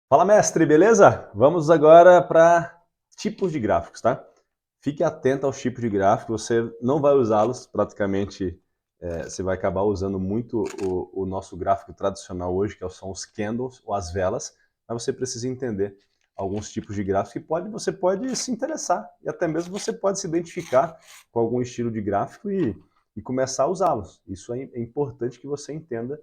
Fala, mestre, beleza? Vamos agora para tipos de gráficos, tá? Fique atento aos tipos de gráficos, você não vai usá-los praticamente, você vai acabar usando muito o nosso gráfico tradicional hoje, que são os candles ou as velas, mas você precisa entender alguns tipos de gráficos que você pode se interessar e até mesmo você pode se identificar com algum estilo de gráfico e começar a usá-los. Isso é importante que você entenda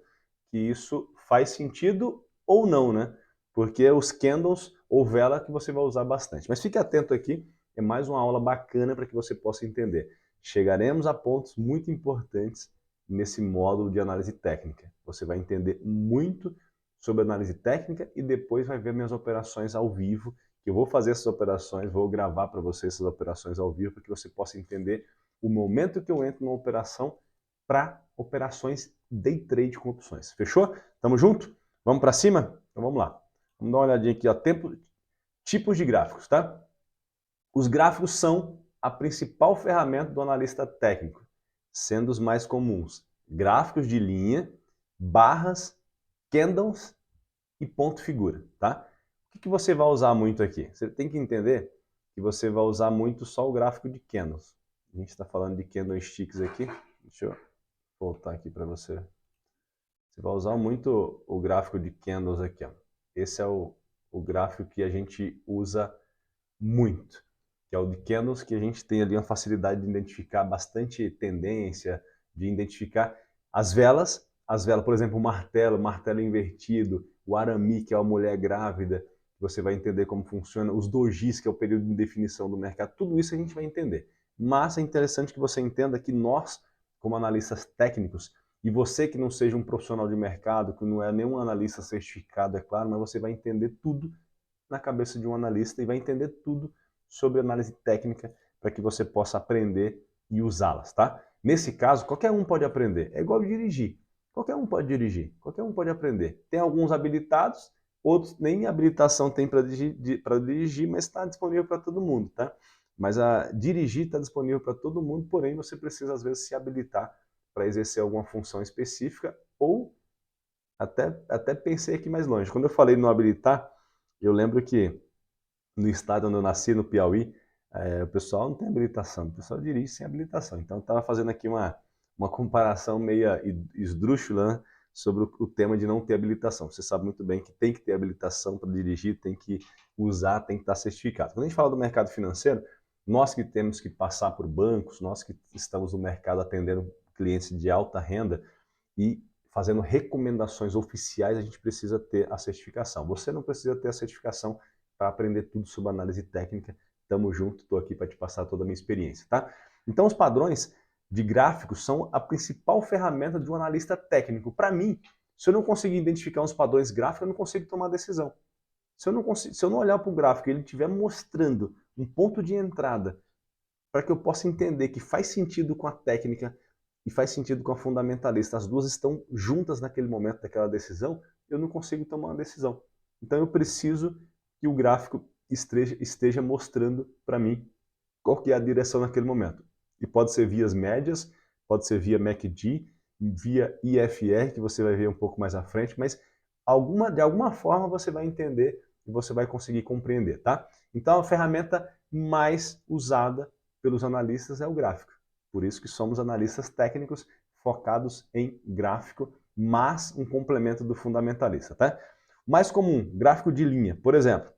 que isso faz sentido ou não, né? Porque os candles ou vela que você vai usar bastante. Mas fique atento aqui, é mais uma aula bacana para que você possa entender. Chegaremos a pontos muito importantes nesse módulo de análise técnica. Você vai entender muito sobre análise técnica e depois vai ver minhas operações ao vivo, que eu vou fazer essas operações, vou gravar para você essas operações ao vivo para que você possa entender o momento que eu entro numa operação para operações day trade com opções. Fechou? Tamo junto? Vamos para cima? Então vamos lá. Vamos dar uma olhadinha aqui, ó. Tipos de gráficos, tá? Os gráficos são a principal ferramenta do analista técnico, sendo os mais comuns gráficos de linha, barras, candles e ponto figura, tá? O que você vai usar muito aqui? Você tem que entender que você vai usar muito só o gráfico de candles. A gente está falando de candlesticks aqui. Deixa eu voltar aqui para você. Você vai usar muito o gráfico de candles aqui, ó. Esse é o gráfico que a gente usa muito, que é o de candles, que a gente tem ali uma facilidade de identificar bastante tendência, de identificar as velas, por exemplo, o martelo invertido, o arame, que é a mulher grávida, você vai entender como funciona, os dojis, que é o período de definição do mercado, tudo isso a gente vai entender. Mas é interessante que você entenda que nós, como analistas técnicos, e você que não seja um profissional de mercado, que não é nenhum analista certificado, é claro, mas você vai entender tudo na cabeça de um analista e vai entender tudo sobre análise técnica para que você possa aprender e usá-las, tá? Nesse caso, qualquer um pode aprender. É igual dirigir. Qualquer um pode dirigir, qualquer um pode aprender. Tem alguns habilitados, outros nem habilitação tem para dirigir, mas está disponível para todo mundo, tá? Mas a dirigir está disponível para todo mundo, porém você precisa às vezes se habilitar para exercer alguma função específica ou até pensei aqui mais longe. Quando eu falei no habilitar, eu lembro que no estado onde eu nasci, no Piauí, o pessoal não tem habilitação, o pessoal dirige sem habilitação. Então eu estava fazendo aqui uma comparação meia esdrúxula, né, sobre o tema de não ter habilitação. Você sabe muito bem que tem que ter habilitação para dirigir, tem que usar, tem que estar certificado. Quando a gente fala do mercado financeiro, nós que temos que passar por bancos, nós que estamos no mercado atendendo clientes de alta renda e fazendo recomendações oficiais, a gente precisa ter a certificação. Você não precisa ter a certificação para aprender tudo sobre análise técnica. Tamo junto, estou aqui para te passar toda a minha experiência, tá? Então, os padrões de gráficos são a principal ferramenta de um analista técnico. Para mim, se eu não conseguir identificar uns padrões gráficos, eu não consigo tomar decisão. Se eu não olhar para o gráfico e ele estiver mostrando um ponto de entrada para que eu possa entender que faz sentido com a técnica e faz sentido com a fundamentalista, as duas estão juntas naquele momento daquela decisão, eu não consigo tomar uma decisão. Então eu preciso que o gráfico esteja mostrando para mim qual que é a direção naquele momento. E pode ser vias médias, pode ser via MACD, via IFR, que você vai ver um pouco mais à frente, mas de alguma forma você vai entender e você vai conseguir compreender, tá? Então a ferramenta mais usada pelos analistas é o gráfico. Por isso que somos analistas técnicos focados em gráfico, mas um complemento do fundamentalista, tá? Mais comum, gráfico de linha, por exemplo.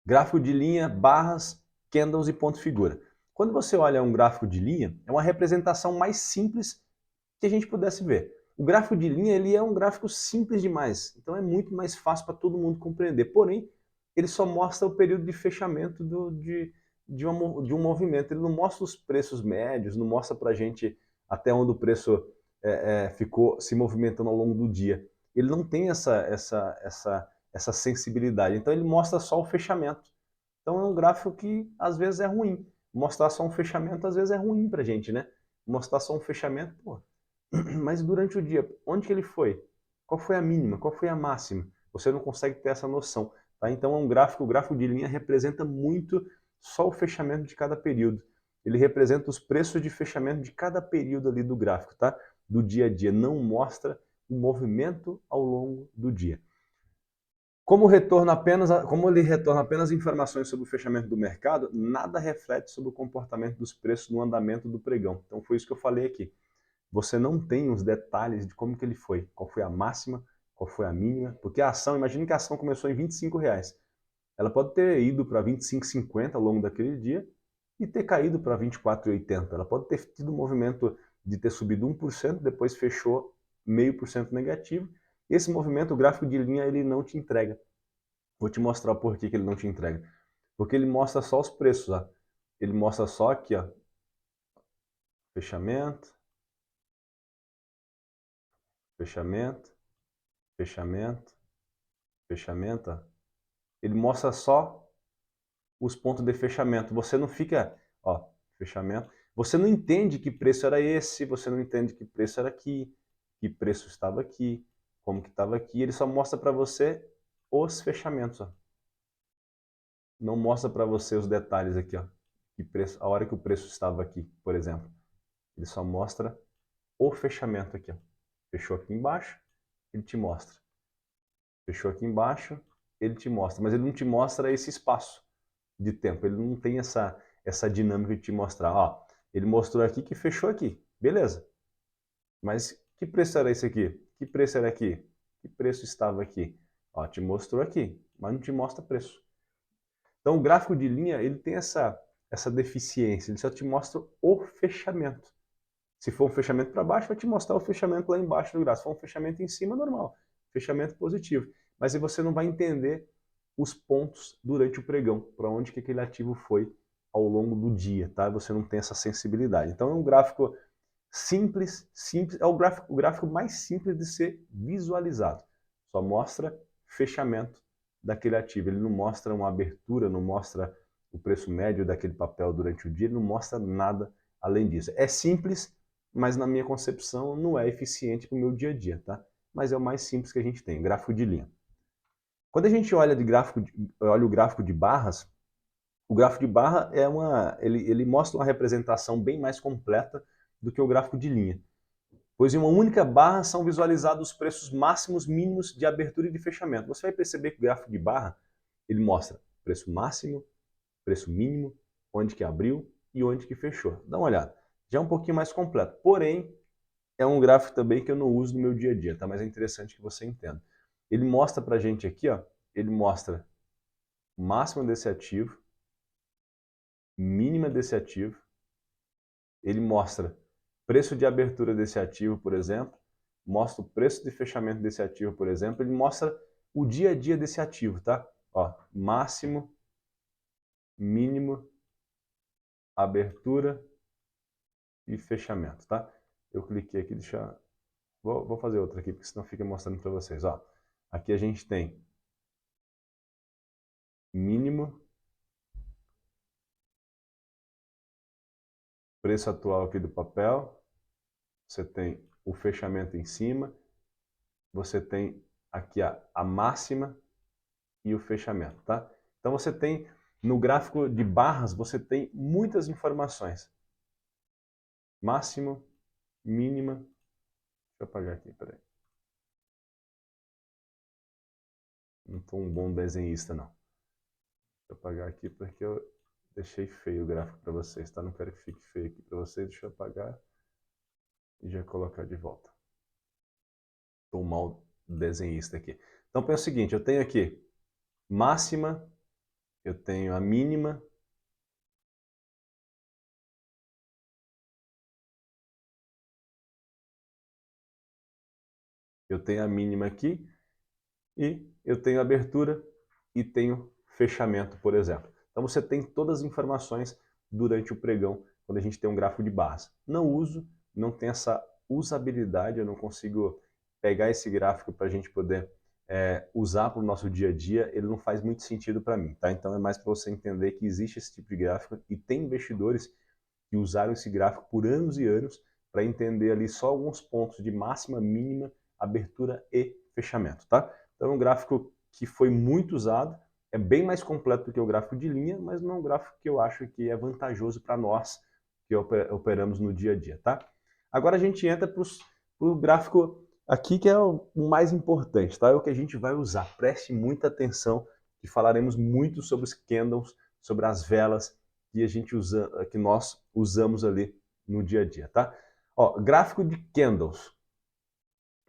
Gráfico de linha, barras, candles e ponto figura. Quando você olha um gráfico de linha, é uma representação mais simples que a gente pudesse ver. O gráfico de linha ele é um gráfico simples demais, então é muito mais fácil para todo mundo compreender. Porém, ele só mostra o período de fechamento de um movimento. Ele não mostra os preços médios, não mostra para a gente até onde o preço ficou se movimentando ao longo do dia. Ele não tem essa sensibilidade. Então ele mostra só o fechamento. Então é um gráfico que às vezes é ruim. Mostrar só um fechamento às vezes é ruim para a gente, né? Mostrar só um fechamento, pô, mas durante o dia, onde que ele foi? Qual foi a mínima? Qual foi a máxima? Você não consegue ter essa noção. Tá? Então, o gráfico de linha representa muito só o fechamento de cada período. Ele representa os preços de fechamento de cada período ali do gráfico, tá? Do dia a dia. Não mostra o movimento ao longo do dia. Como ele retorna apenas informações sobre o fechamento do mercado, nada reflete sobre o comportamento dos preços no andamento do pregão. Então foi isso que eu falei aqui. Você não tem os detalhes de como que ele foi, qual foi a máxima, qual foi a mínima, porque a ação, imagine que a ação começou em R$ 25. Ela pode ter ido para 25,50 ao longo daquele dia e ter caído para 24,80. Ela pode ter tido um movimento de ter subido 1%, depois fechou 0,5% negativo. Esse movimento, o gráfico de linha, ele não te entrega. Vou te mostrar o porquê que ele não te entrega. Porque ele mostra só os preços, ó. Ele mostra só aqui, ó. Fechamento, fechamento, fechamento, fechamento, ó. Ele mostra só os pontos de fechamento. Você não fica, ó, fechamento. Você não entende que preço era esse, você não entende que preço era aqui, que preço estava aqui, como que estava aqui. Ele só mostra para você os fechamentos, ó. Não mostra para você os detalhes aqui, ó. Que preço, a hora que o preço estava aqui, por exemplo. Ele só mostra o fechamento aqui, ó. Fechou aqui embaixo, ele te mostra. Fechou aqui embaixo, ele te mostra. Mas ele não te mostra esse espaço de tempo. Ele não tem essa dinâmica de te mostrar. Ó, ele mostrou aqui que fechou aqui. Beleza. Mas que preço era esse aqui? Que preço era aqui? Que preço estava aqui? Ó, te mostrou aqui, mas não te mostra preço. Então o gráfico de linha, ele tem essa deficiência. Ele só te mostra o fechamento. Se for um fechamento para baixo, vai te mostrar o fechamento lá embaixo do gráfico. Se for um fechamento em cima, normal. Fechamento positivo. Mas aí você não vai entender os pontos durante o pregão, para onde que aquele ativo foi ao longo do dia, tá? Você não tem essa sensibilidade. Então é um gráfico simples, é o gráfico mais simples de ser visualizado. Só mostra fechamento daquele ativo. Ele não mostra uma abertura, não mostra o preço médio daquele papel durante o dia, ele não mostra nada além disso. É simples, mas na minha concepção não é eficiente para o meu dia a dia, tá? Mas é o mais simples que a gente tem, gráfico de linha. Quando a gente olha o gráfico de barras, o gráfico de barra ele mostra uma representação bem mais completa do que o gráfico de linha. Pois em uma única barra são visualizados os preços máximos, mínimos de abertura e de fechamento. Você vai perceber que o gráfico de barra ele mostra preço máximo, preço mínimo, onde que abriu e onde que fechou. Dá uma olhada. Já é um pouquinho mais completo. Porém, é um gráfico também que eu não uso no meu dia a dia, tá? Mas é interessante que você entenda. Ele mostra pra gente aqui, ó, ele mostra máxima desse ativo, mínima desse ativo, ele mostra preço de abertura desse ativo, por exemplo, mostra o preço de fechamento desse ativo, por exemplo, ele mostra o dia a dia desse ativo, tá? Ó, máximo, mínimo, abertura e fechamento, tá? Eu cliquei aqui, vou fazer outra aqui, porque senão fica mostrando para vocês, ó. Aqui a gente tem mínimo, preço atual aqui do papel, você tem o fechamento em cima, você tem aqui a máxima e o fechamento, tá? Então você tem, no gráfico de barras, você tem muitas informações. Máximo, mínima, deixa eu apagar aqui, peraí. Não estou um bom desenhista, não. Deixa eu apagar aqui porque eu deixei feio o gráfico para vocês, tá? Não quero que fique feio aqui para vocês, deixa eu apagar e já colocar de volta. Estou um mal desenhista aqui. Então pensa o seguinte, eu tenho aqui máxima, eu tenho a mínima, eu tenho a mínima aqui e eu tenho abertura e tenho fechamento, por exemplo. Então você tem todas as informações durante o pregão, quando a gente tem um gráfico de barras. Não uso, não tem essa usabilidade, eu não consigo pegar esse gráfico para a gente poder usar para o nosso dia a dia, ele não faz muito sentido para mim, tá? Então é mais para você entender que existe esse tipo de gráfico e tem investidores que usaram esse gráfico por anos e anos para entender ali só alguns pontos de máxima, mínima, abertura e fechamento, tá? Então é um gráfico que foi muito usado, é bem mais completo do que o gráfico de linha, mas não é um gráfico que eu acho que é vantajoso para nós que operamos no dia a dia, tá? Agora a gente entra para o gráfico Aqui que é o mais importante, tá? É o que a gente vai usar. Preste muita atenção, que falaremos muito sobre os candles, sobre as velas que a gente usa, que nós usamos ali no dia a dia, tá? Ó, gráfico de candles.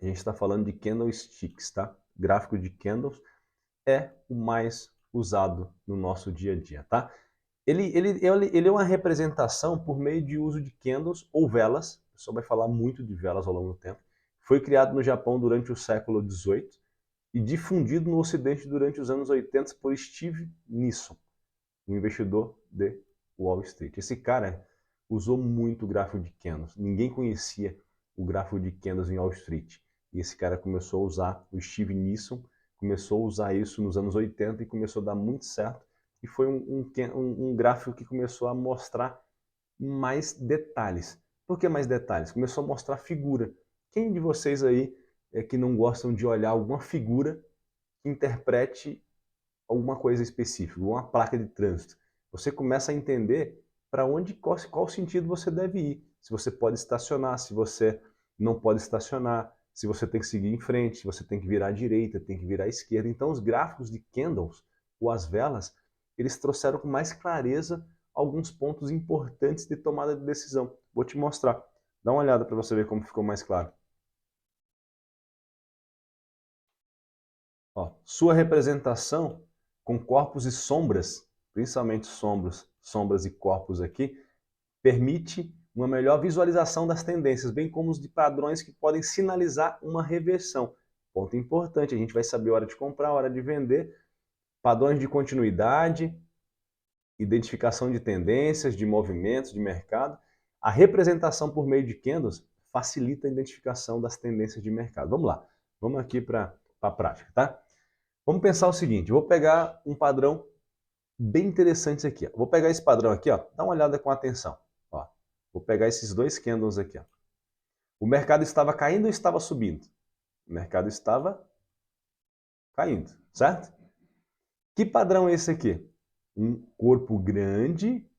A gente está falando de candlesticks, tá? Gráfico de candles é o mais usado no nosso dia a dia, tá? Ele é uma representação por meio de uso de candles ou velas. O pessoal vai falar muito de velas ao longo do tempo. Foi criado no Japão durante o século XVIII e difundido no Ocidente durante os anos 80 por Steve Nissen, um investidor de Wall Street. Esse cara usou muito o gráfico de candles. Ninguém conhecia o gráfico de candles em Wall Street. E esse cara começou a usar, o Steve Nissen, começou a usar isso nos anos 80 e começou a dar muito certo. E foi um gráfico que começou a mostrar mais detalhes. Por que mais detalhes? Começou a mostrar figura. Quem de vocês aí é que não gostam de olhar alguma figura que interprete alguma coisa específica, uma placa de trânsito? Você começa a entender para onde, qual sentido você deve ir. Se você pode estacionar, se você não pode estacionar, se você tem que seguir em frente, se você tem que virar à direita, tem que virar à esquerda. Então, os gráficos de candles, ou as velas, eles trouxeram com mais clareza alguns pontos importantes de tomada de decisão. Vou te mostrar. Dá uma olhada para você ver como ficou mais claro. Ó, sua representação com corpos e sombras, principalmente sombras e corpos aqui, permite uma melhor visualização das tendências, bem como os de padrões que podem sinalizar uma reversão. Ponto importante, a gente vai saber a hora de comprar, a hora de vender, padrões de continuidade, identificação de tendências, de movimentos, de mercado. A representação por meio de candles facilita a identificação das tendências de mercado. Vamos lá, vamos aqui para a prática, tá? Vamos pensar o seguinte, eu vou pegar um padrão bem interessante aqui. Ó. Vou pegar esse padrão aqui, ó, dá uma olhada com atenção. Ó. Vou pegar esses dois candles aqui. Ó. O mercado estava caindo ou estava subindo? O mercado estava caindo, certo? Que padrão é esse aqui? Um corpo grande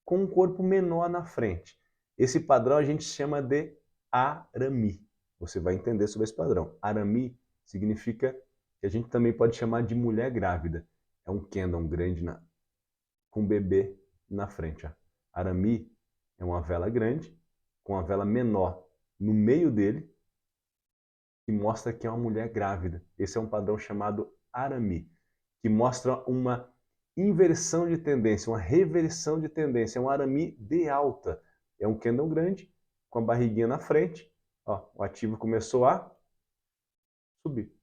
com um corpo menor na frente. Esse padrão a gente chama de arame. Você vai entender sobre esse padrão. Arame significa que a gente também pode chamar de mulher grávida. É um candle grande com um bebê na frente. Ó. Arame é uma vela grande com a vela menor no meio dele, que mostra que é uma mulher grávida. Esse é um padrão chamado arame, que mostra uma inversão de tendência, uma reversão de tendência. É um arame de alta. É um candle grande, com a barriguinha na frente. Ó, o ativo começou a subir.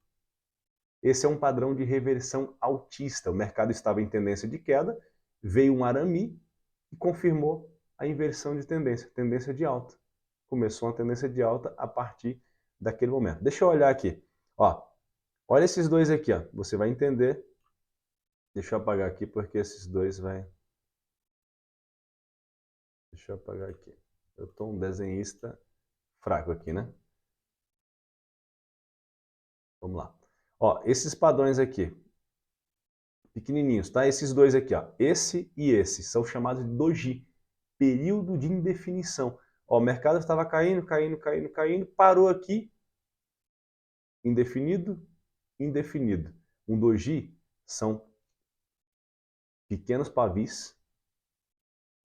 Esse é um padrão de reversão altista. O mercado estava em tendência de queda, veio um arame e confirmou a inversão de tendência, tendência de alta. Começou uma tendência de alta a partir daquele momento. Deixa eu olhar aqui. Ó, olha esses dois aqui. Ó. Você vai entender. Deixa eu apagar aqui porque esses dois vai... Deixa eu apagar aqui. Eu estou um desenhista fraco aqui, né? Vamos lá. Ó, esses padrões aqui, pequenininhos, tá? Esses dois aqui, ó. Esse e esse são chamados de doji, período de indefinição. Ó, o mercado estava caindo, caindo, caindo, caindo, parou aqui, indefinido, indefinido. Um doji são pequenos pavis,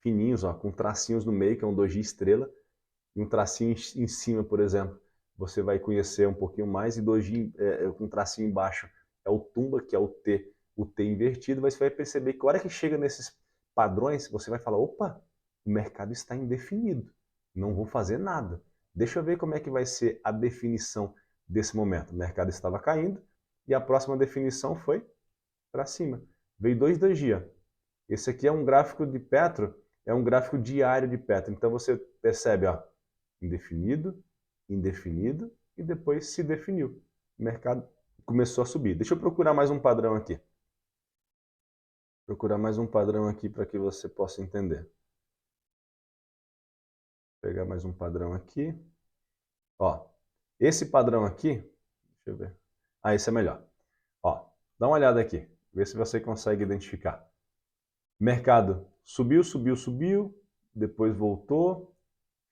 fininhos, ó, com tracinhos no meio, que é um doji estrela, e um tracinho em cima, por exemplo, você vai conhecer um pouquinho mais, e doji com um tracinho embaixo é o tumba, que é o T invertido, mas você vai perceber que a hora que chega nesses padrões, você vai falar, opa, o mercado está indefinido, não vou fazer nada. Deixa eu ver como é que vai ser a definição desse momento. O mercado estava caindo, e a próxima definição foi para cima. Veio dois doji. Esse aqui é um gráfico de Petro, é um gráfico diário de Petro. Então você percebe, ó, indefinido, indefinido e depois se definiu. O mercado começou a subir. Deixa eu procurar mais um padrão aqui. Procurar mais um padrão aqui para que você possa entender. Vou pegar mais um padrão aqui. Ó, esse padrão aqui, deixa eu ver. Ah, esse é melhor. Ó, dá uma olhada aqui, vê se você consegue identificar. Mercado subiu, subiu, subiu, depois voltou,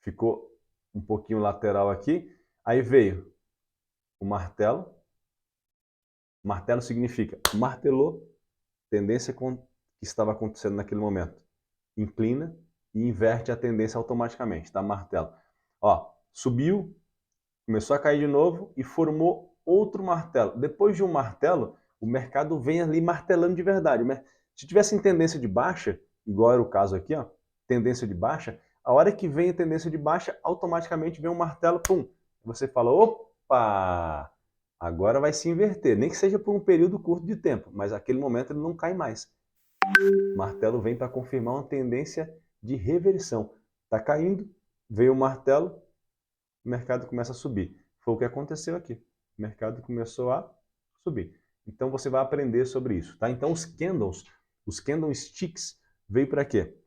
ficou um pouquinho lateral aqui, aí veio o martelo. Martelo significa martelou, tendência que estava acontecendo naquele momento. Inclina e inverte a tendência automaticamente, tá? Martelo. Ó, subiu, começou a cair de novo e formou outro martelo. Depois de um martelo, o mercado vem ali martelando de verdade. Se tivesse em tendência de baixa, igual era o caso aqui, ó, tendência de baixa, a hora que vem a tendência de baixa, automaticamente vem um martelo, pum. Você fala, opa, agora vai se inverter. Nem que seja por um período curto de tempo, mas naquele momento ele não cai mais. O martelo vem para confirmar uma tendência de reversão. Está caindo, veio o martelo, o mercado começa a subir. Foi o que aconteceu aqui. O mercado começou a subir. Então você vai aprender sobre isso, tá? Então os candlesticks veio para quê?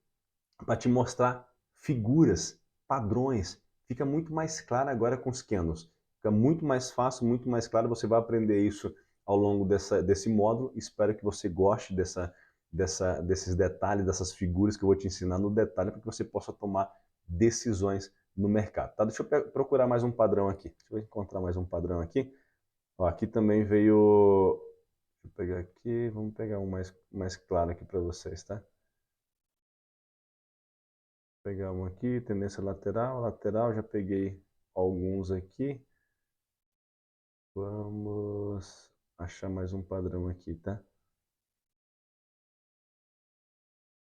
Para te mostrar figuras, padrões. Fica muito mais claro agora com os candles. Fica muito mais fácil, muito mais claro. Você vai aprender isso ao longo desse módulo. Espero que você goste desses detalhes, dessas figuras que eu vou te ensinar no detalhe para que você possa tomar decisões no mercado. Tá? Deixa eu procurar mais um padrão aqui. Deixa eu encontrar mais um padrão aqui. Ó, aqui também veio... Deixa eu pegar aqui, vamos pegar um mais claro aqui para vocês, tá? Vou pegar um aqui, tendência lateral, lateral, já peguei alguns aqui. Vamos achar mais um padrão aqui, tá?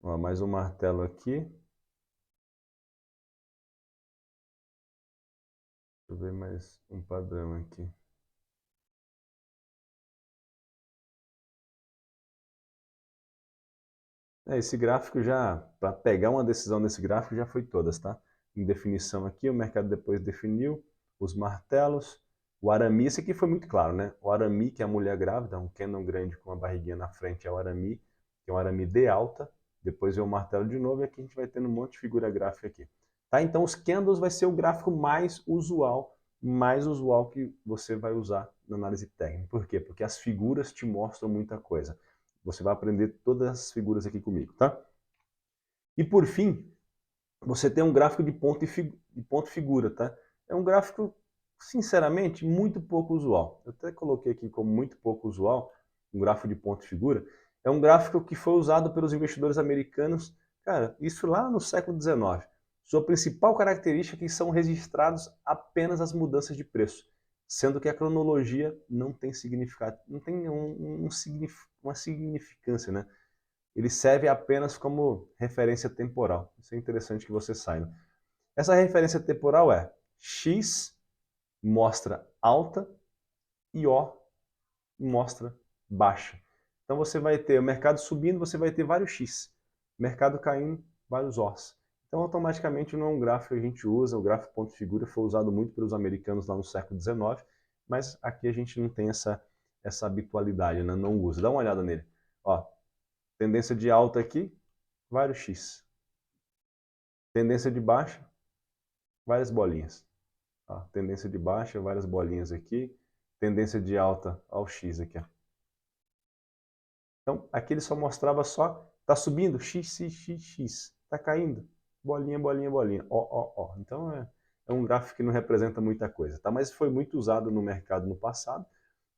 Ó, mais um martelo aqui. Deixa eu ver mais um padrão aqui. Esse gráfico já, para pegar uma decisão nesse gráfico, já foi todas, tá? Em definição aqui, o mercado depois definiu os martelos, o arame, esse aqui foi muito claro, né? O arame, que é a mulher grávida, um candle grande com uma barriguinha na frente, é o arame, que é um arame de alta, depois vem o martelo de novo, e aqui a gente vai tendo um monte de figura gráfica aqui. Tá? Então os candles vai ser o gráfico mais usual que você vai usar na análise técnica. Por quê? Porque as figuras te mostram muita coisa. Você vai aprender todas as figuras aqui comigo, tá? E por fim, você tem um gráfico de ponto figura, tá? É um gráfico, sinceramente, muito pouco usual. Eu até coloquei aqui como muito pouco usual, um gráfico de ponto figura. É um gráfico que foi usado pelos investidores americanos, cara, isso lá no século XIX. Sua principal característica é que são registrados apenas as mudanças de preço, sendo que a cronologia não tem significado, não tem uma significância, né? Ele serve apenas como referência temporal. Isso é interessante que você saiba. Essa referência temporal é X mostra alta e O mostra baixa. Então você vai ter o mercado subindo, você vai ter vários X. Mercado caindo, vários Os. Então automaticamente não é um gráfico que a gente usa, o gráfico ponto figura foi usado muito pelos americanos lá no século XIX, mas aqui a gente não tem essa habitualidade, né? Não usa. Dá uma olhada nele. Ó, tendência de alta aqui, vários X. Tendência de baixa, várias bolinhas. Ó, tendência de baixa, várias bolinhas aqui. Tendência de alta, ó, o X aqui. Ó. Então, aqui ele só mostrava tá subindo, X, X, X, X. Tá caindo, bolinha, bolinha, bolinha. Ó, ó, ó. Então, é um gráfico que não representa muita coisa, tá? Mas foi muito usado no mercado no passado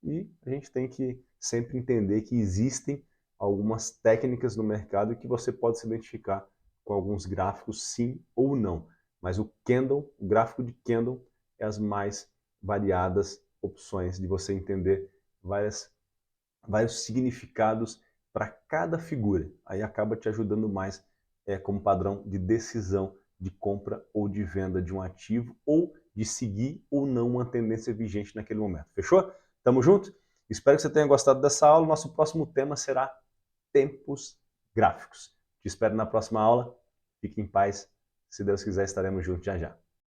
e a gente tem que sempre entender que existem algumas técnicas no mercado que você pode se identificar com alguns gráficos, sim ou não. Mas o candle, o gráfico de candle, é as mais variadas opções de você entender vários significados para cada figura. Aí acaba te ajudando mais como padrão de decisão de compra ou de venda de um ativo ou de seguir ou não uma tendência vigente naquele momento. Fechou? Tamo junto? Espero que você tenha gostado dessa aula. Nosso próximo tema será tempos gráficos. Te espero na próxima aula. Fique em paz. Se Deus quiser, estaremos juntos já já.